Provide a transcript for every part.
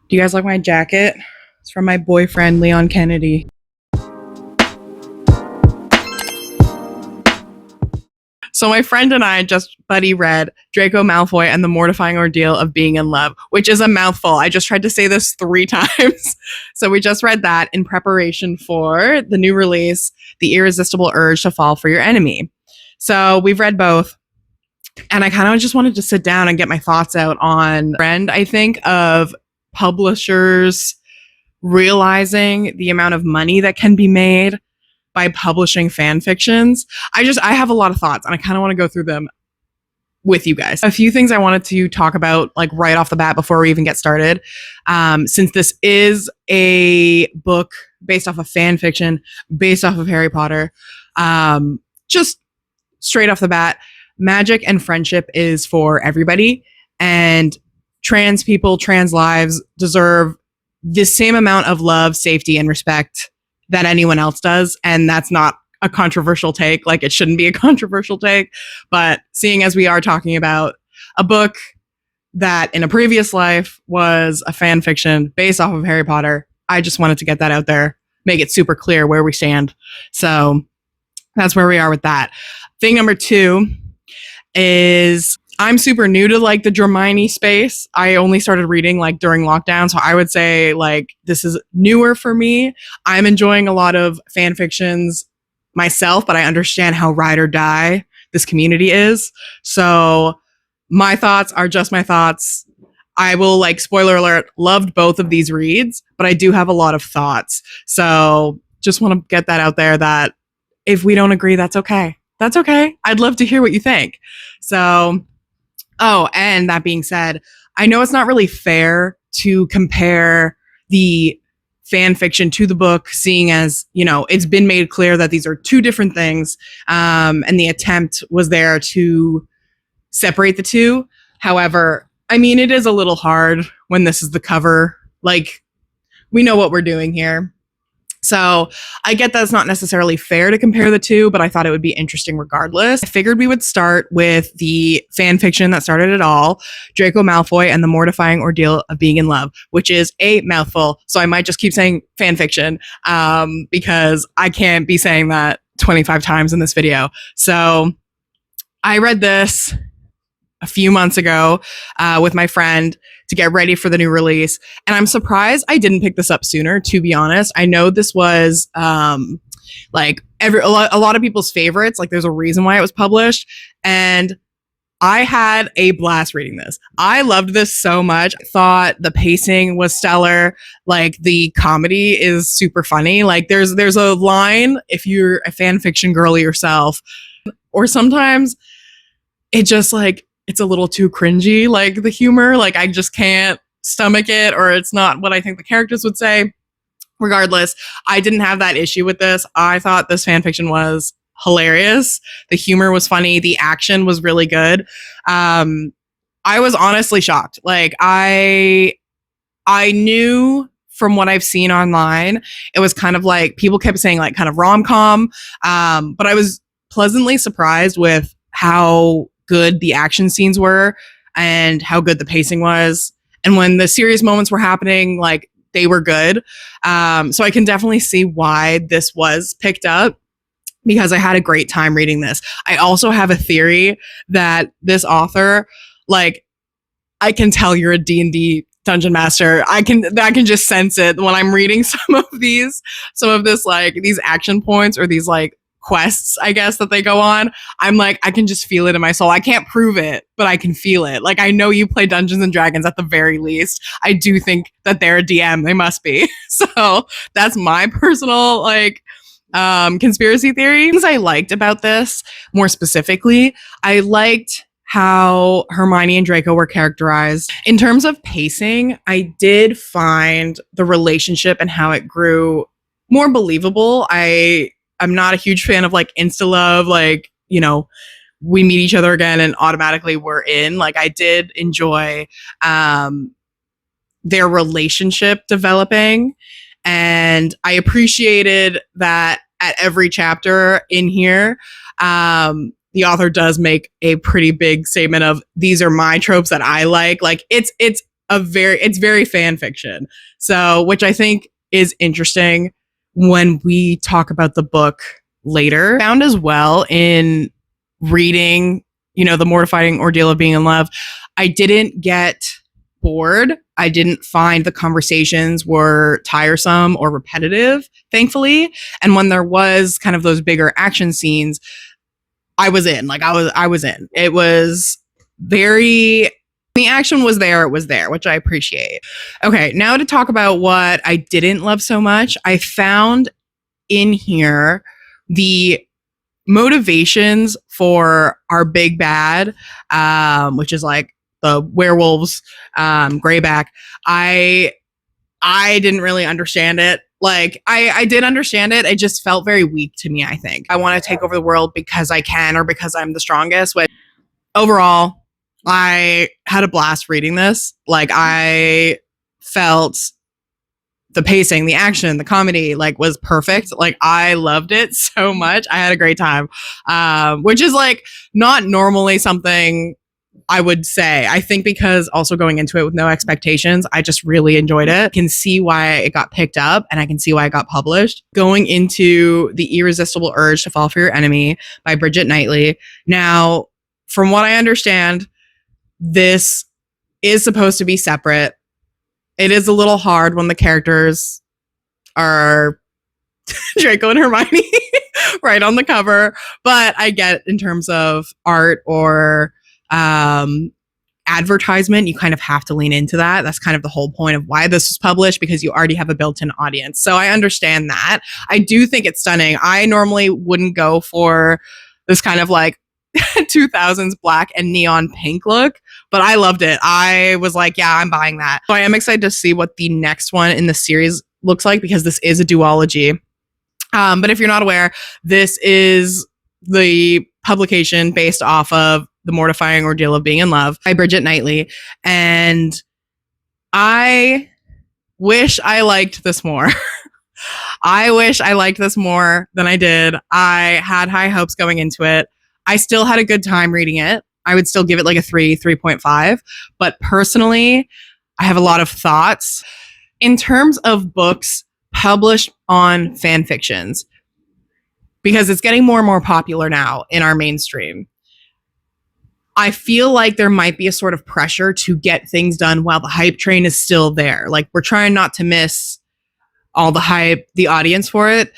Do you guys like my jacket? It's from my boyfriend, Leon Kennedy. So my friend and I just buddy read Draco Malfoy and the Mortifying Ordeal of Being in Love, which is a mouthful. I just tried to say this 3 times. So we just read that in preparation for the new release, The Irresistible Urge to Fall for Your Enemy. So we've read both. And I kind of just wanted to sit down and get my thoughts out on trend, I think, of publishers realizing the amount of money that can be made by publishing fan fictions. I have a lot of thoughts and I kind of want to go through them with you guys. A few things I wanted to talk about like right off the bat before we even get started. Since this is a book based off of fan fiction, based off of Harry Potter, just straight off the bat, magic and friendship is for everybody, and trans people, trans lives deserve the same amount of love, safety, and respect that anyone else does. And that's not a controversial take. Like, it shouldn't be a controversial take. But seeing as we are talking about a book that in a previous life was a fan fiction based off of Harry Potter, I just wanted to get that out there, make it super clear where we stand. So that's where we are with that. Thing number 2 is I'm super new to like the Dramini space. I only started reading like during lockdown. So I would say like this is newer for me. I'm enjoying a lot of fan fictions myself, but I understand how ride or die this community is. So my thoughts are just my thoughts. I will, like, spoiler alert, loved both of these reads, but I do have a lot of thoughts. So just want to get that out there that if we don't agree, that's okay. That's okay. I'd love to hear what you think. So, oh, and that being said, I know it's not really fair to compare the fan fiction to the book, seeing as, you know, it's been made clear that these are 2 different things. And the attempt was there to separate the 2. However, I mean, it is a little hard when this is the cover. Like, we know what we're doing here. So I get that it's not necessarily fair to compare the 2, but I thought it would be interesting regardless. I figured we would start with the fan fiction that started it all, Draco Malfoy and the Mortifying Ordeal of Being in Love, which is a mouthful. So I might just keep saying fan fiction because I can't be saying that 25 times in this video. So I read this a few months ago with my friend to get ready for the new release. And I'm surprised I didn't pick this up sooner, to be honest. I know this was like a lot of people's favorites. Like, there's a reason why it was published. And I had a blast reading this. I loved this so much. I thought the pacing was stellar. Like, the comedy is super funny. Like, there's a line, if you're a fan fiction girly yourself, or sometimes it just like, it's a little too cringy, like the humor, like I just can't stomach it, or it's not what I think the characters would say. Regardless, I didn't have that issue with this. I thought this fanfiction was hilarious. The humor was funny. The action was really good. I was honestly shocked. Like, I knew from what I've seen online, it was kind of like, people kept saying like kind of rom-com, but I was pleasantly surprised with how good the action scenes were and how good the pacing was. And when the serious moments were happening, like, they were good. So I can definitely see why this was picked up, because I had a great time reading this. I also have a theory that this author, like, I can tell you're a D&D dungeon master. I can just sense it when I'm reading some of this, like, these action points or these like quests, I guess, that they go on. I'm like, I can just feel it in my soul. I can't prove it, but I can feel it. Like, I know you play Dungeons and Dragons at the very least. I do think that they're a DM. They must be. So that's my personal like conspiracy theory. Things I liked about this, more specifically, I liked how Hermione and Draco were characterized. In terms of pacing, I did find the relationship and how it grew more believable. I'm not a huge fan of like insta love, like, you know, we meet each other again and automatically we're in. Like, I did enjoy their relationship developing, and I appreciated that at every chapter in here, the author does make a pretty big statement of, these are my tropes that I like. Like, it's it's very fan fiction. So, which I think is interesting when we talk about the book later. Found as well in reading, the mortifying ordeal of being in love, I didn't get bored. I didn't find the conversations were tiresome or repetitive, thankfully. And when there was kind of those bigger action scenes, I was in. I was in. It was very, the action was there, it was there, which I appreciate. Okay, now to talk about what I didn't love so much. I found in here the motivations for our big bad, which is like the werewolves, Greyback. I didn't really understand it. Like, I did understand it. It just felt very weak to me, I think. I want to take over the world because I can or because I'm the strongest. But overall, I had a blast reading this. Like, I felt the pacing, the action, the comedy, like, was perfect. Like, I loved it so much. I had a great time, which is like not normally something I would say. I think because also going into it with no expectations, I just really enjoyed it. I can see why it got picked up and I can see why it got published. Going into The Irresistible Urge to Fall for Your Enemy by Bridget Knightley. Now, from what I understand, this is supposed to be separate. It is a little hard when the characters are Draco and Hermione right on the cover, but I get in terms of art or advertisement, you kind of have to lean into that. That's kind of the whole point of why this was published, because you already have a built-in audience. So I understand that. I do think it's stunning. I normally wouldn't go for this kind of like 2000s black and neon pink look, but I loved it. I was like, yeah, I'm buying that. So I am excited to see what the next one in the series looks like, because this is a duology. But if you're not aware, this is the publication based off of The Mortifying Ordeal of Being in Love by Bridget Knightley. And I wish I liked this more. I wish I liked this more than I did. I had high hopes going into it. I still had a good time reading it. I would still give it like a 3.5. But personally, I have a lot of thoughts. In terms of books published on fanfictions, because it's getting more and more popular now in our mainstream, I feel like there might be a sort of pressure to get things done while the hype train is still there. Like, we're trying not to miss all the hype, the audience for it.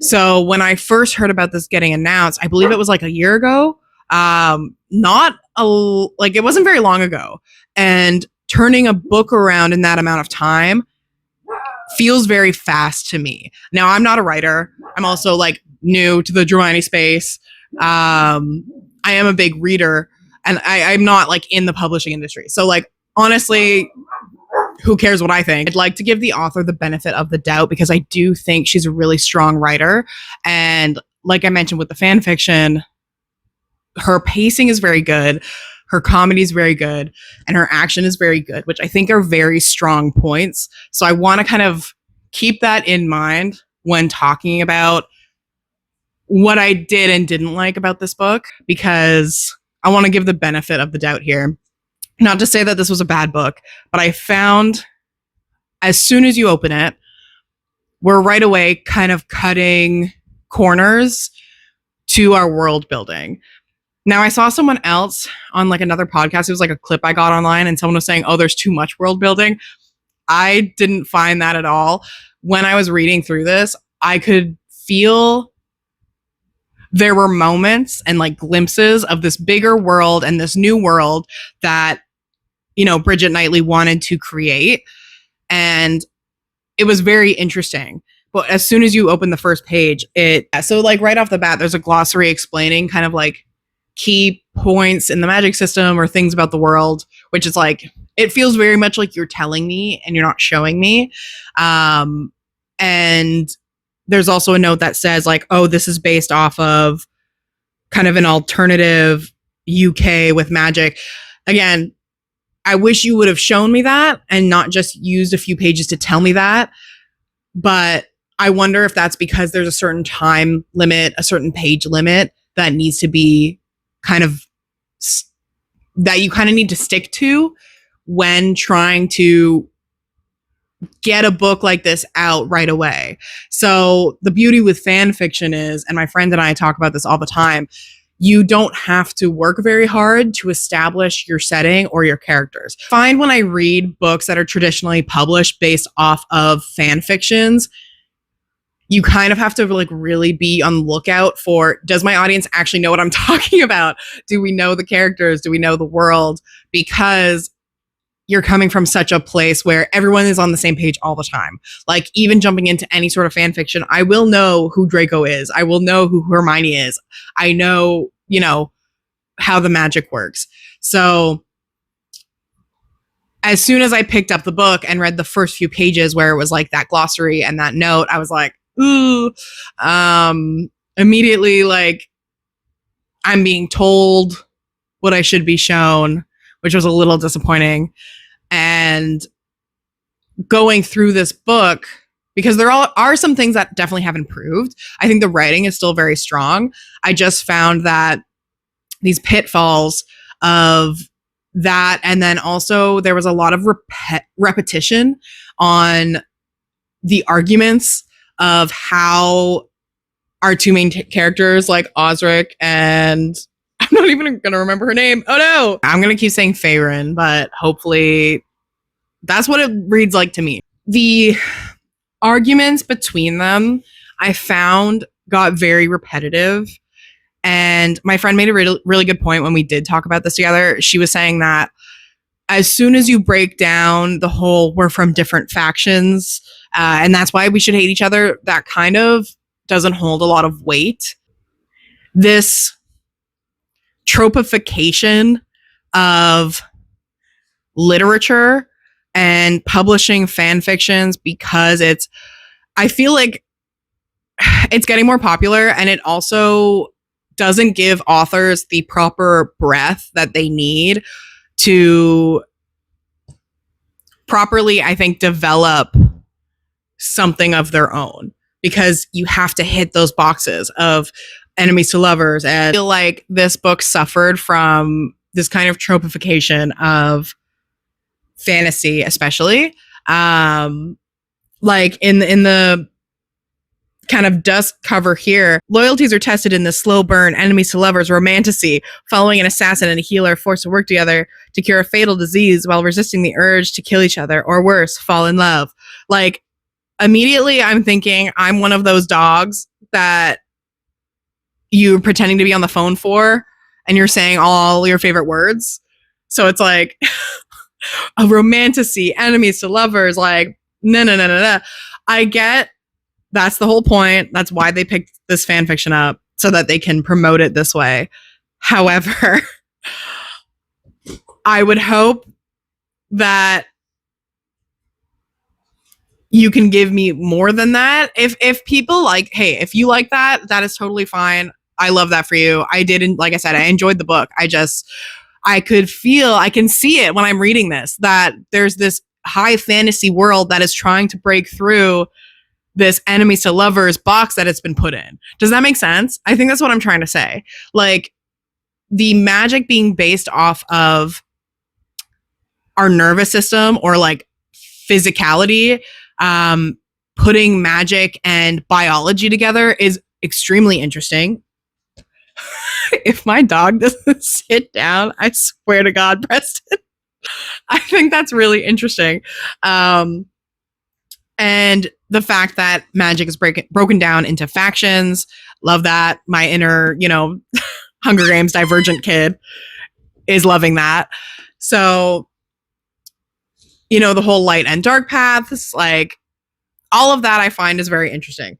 So when I first heard about this getting announced, I believe it was like a year ago. It wasn't very long ago. And turning a book around in that amount of time feels very fast to me. Now, I'm not a writer. I'm also like new to the Hermione space. I am a big reader, and I'm not like in the publishing industry. So like, honestly, who cares what I think? I'd like to give the author the benefit of the doubt, because I do think she's a really strong writer. And like I mentioned with the fan fiction, her pacing is very good. Her comedy is very good, and her action is very good, which I think are very strong points. So I want to kind of keep that in mind when talking about what I did and didn't like about this book, because I want to give the benefit of the doubt here. Not to say that this was a bad book, but I found as soon as you open it, we're right away kind of cutting corners to our world building. Now, I saw someone else on like another podcast. It was like a clip I got online, and someone was saying, oh, there's too much world building. I didn't find that at all. When I was reading through this, I could feel there were moments and like glimpses of this bigger world and this new world that, Bridget Knightley wanted to create. And it was very interesting. But as soon as you open the first page, so like right off the bat, there's a glossary explaining kind of like key points in the magic system or things about the world, which is like, it feels very much like you're telling me and you're not showing me. And there's also a note that says like, oh, this is based off of kind of an alternative UK with magic. Again, I wish you would have shown me that and not just used a few pages to tell me that. But I wonder if that's because there's a certain time limit, a certain page limit that needs to be kind of, that you kind of need to stick to when trying to get a book like this out right away. So the beauty with fan fiction is, and my friend and I talk about this all the time, you don't have to work very hard to establish your setting or your characters. I find when I read books that are traditionally published based off of fan fictions, you kind of have to like really be on the lookout for, does my audience actually know what I'm talking about? Do we know the characters? Do we know the world? Because you're coming from such a place where everyone is on the same page all the time. Like even jumping into any sort of fan fiction, I will know who Draco is. I will know who Hermione is. I know, you know, how the magic works. So as soon as I picked up the book and read the first few pages where it was like that glossary and that note, I was like, ooh, immediately like I'm being told what I should be shown, which was a little disappointing. And going through this book, because there are some things that definitely have improved. I think the writing is still very strong. I just found that these pitfalls of that, and then also there was a lot of repetition on the arguments of how our two main characters, like Osric and I'm not even going to remember her name. Oh no. I'm going to keep saying Faerun, but hopefully that's what it reads like to me. The arguments between them, I found got very repetitive. And my friend made a really good point when we did talk about this together. She was saying that as soon as you break down the whole, we're from different factions, and that's why we should hate each other, that kind of doesn't hold a lot of weight. This tropification of literature and publishing fan fictions, because I feel like it's getting more popular, and it also doesn't give authors the proper breadth that they need to properly, I think, develop something of their own, because you have to hit those boxes of enemies to lovers. And I feel like this book suffered from this kind of tropification of fantasy, especially like in the kind of dust cover here, loyalties are tested in the slow burn, enemies to lovers romantasy, following an assassin and a healer forced to work together to cure a fatal disease while resisting the urge to kill each other, or worse, fall in love. Like immediately I'm thinking I'm one of those dogs that you're pretending to be on the phone for, and you're saying all your favorite words. So it's like a romantasy, enemies to lovers, like no. I get that's the whole point. That's why they picked this fan fiction up, so that they can promote it this way. However, I would hope that you can give me more than that. If people like, hey, if you like that, that is totally fine. I love that for you. I didn't, like I said, I enjoyed the book. I can see it when I'm reading this, that there's this high fantasy world that is trying to break through this enemies to lovers box that it's been put in. Does that make sense? I think that's what I'm trying to say. Like the magic being based off of our nervous system or like physicality, putting magic and biology together is extremely interesting. If my dog doesn't sit down, I swear to God, Preston, I think that's really interesting. And the fact that magic is broken down into factions, love that. My inner, Hunger Games Divergent kid is loving that. So, the whole light and dark paths, like all of that I find is very interesting.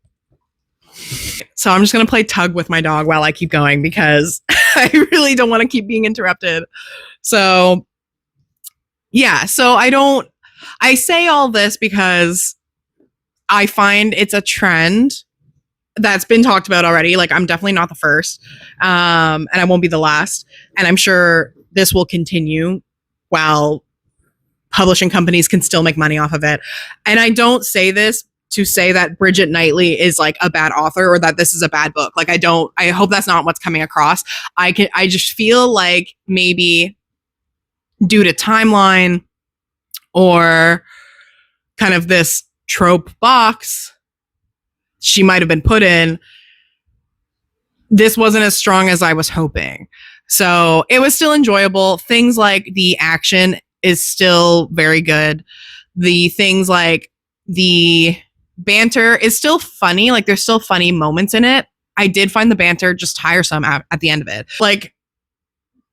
So I'm just going to play tug with my dog while I keep going, because I really don't want to keep being interrupted. So yeah, so I say all this because I find it's a trend that's been talked about already. Like I'm definitely not the first, and I won't be the last. And I'm sure this will continue while publishing companies can still make money off of it. And I don't say this to say that Bridget Knightley is like a bad author or that this is a bad book. Like I hope that's not what's coming across. I just feel like maybe due to timeline, or kind of this trope box she might have been put in, this wasn't as strong as I was hoping. So it was still enjoyable. Things like the action is still very good. The things like the banter is still funny. Like there's still funny moments in it. I did find the banter just tiresome at the end of it. Like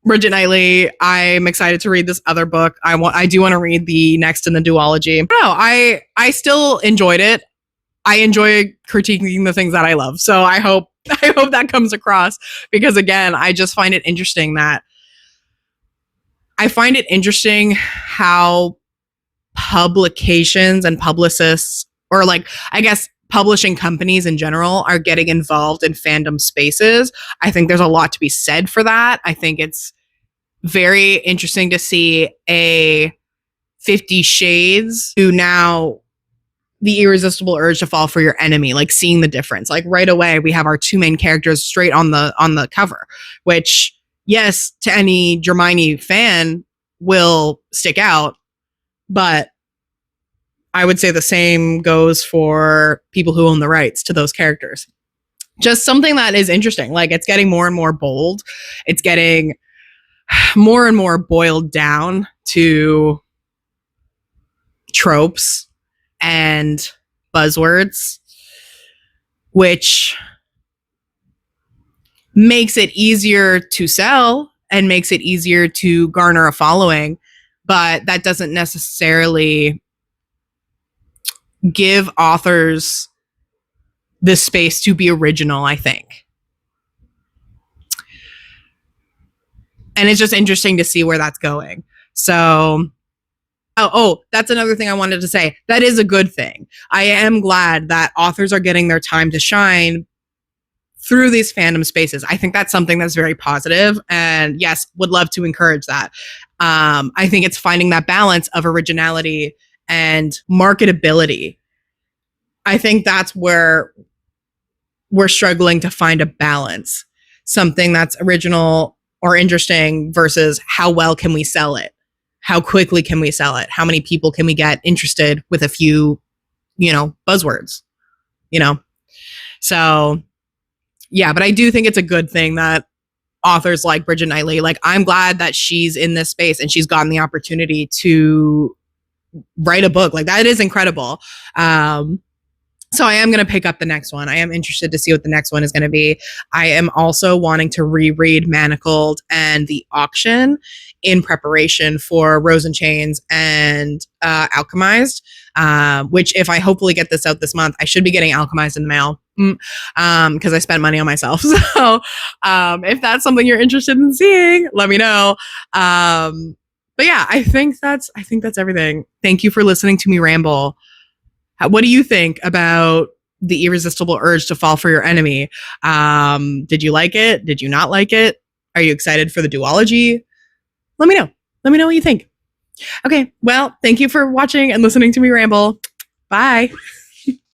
Bridget Knightley, I'm excited to read this other book. I do want to read the next in the duology. No, I still enjoyed it. I enjoy critiquing the things that I love. So I hope that comes across, because again, I just find it interesting how publications and publicists, or like, I guess publishing companies in general, are getting involved in fandom spaces. I think there's a lot to be said for that. I think it's very interesting to see a 50 Shades to now the irresistible urge to fall for your enemy, like seeing the difference. Like right away, we have our two main characters straight on the cover, which, yes, to any Hermione fan will stick out, but I would say the same goes for people who own the rights to those characters. Just something that is interesting. Like it's getting more and more bold. It's getting more and more boiled down to tropes and buzzwords, which makes it easier to sell and makes it easier to garner a following. But that doesn't necessarily give authors the space to be original, I think. And it's just interesting to see where that's going. So, oh, that's another thing I wanted to say. That is a good thing. I am glad that authors are getting their time to shine through these fandom spaces. I think that's something that's very positive, and yes, would love to encourage that. I think it's finding that balance of originality and marketability. I think that's where we're struggling to find a balance. Something that's original or interesting versus how well can we sell it? How quickly can we sell it? How many people can we get interested with a few, buzzwords, So, yeah, but I do think it's a good thing that authors like Bridget Knightley, like I'm glad that she's in this space and she's gotten the opportunity to write a book. Like that is incredible. So I am going to pick up the next one. I am interested to see what the next one is going to be. I am also wanting to reread Manacled and The Auction in preparation for Rose and Chains and Alchemized, which if I hopefully get this out this month, I should be getting Alchemized in the mail because I spent money on myself. So if that's something you're interested in seeing, let me know. But yeah, I think that's everything. Thank you for listening to me ramble. What do you think about the irresistible urge to fall for your enemy? Did you like it? Did you not like it? Are you excited for the duology? Let me know. Let me know what you think. Okay, well, thank you for watching and listening to me ramble. Bye.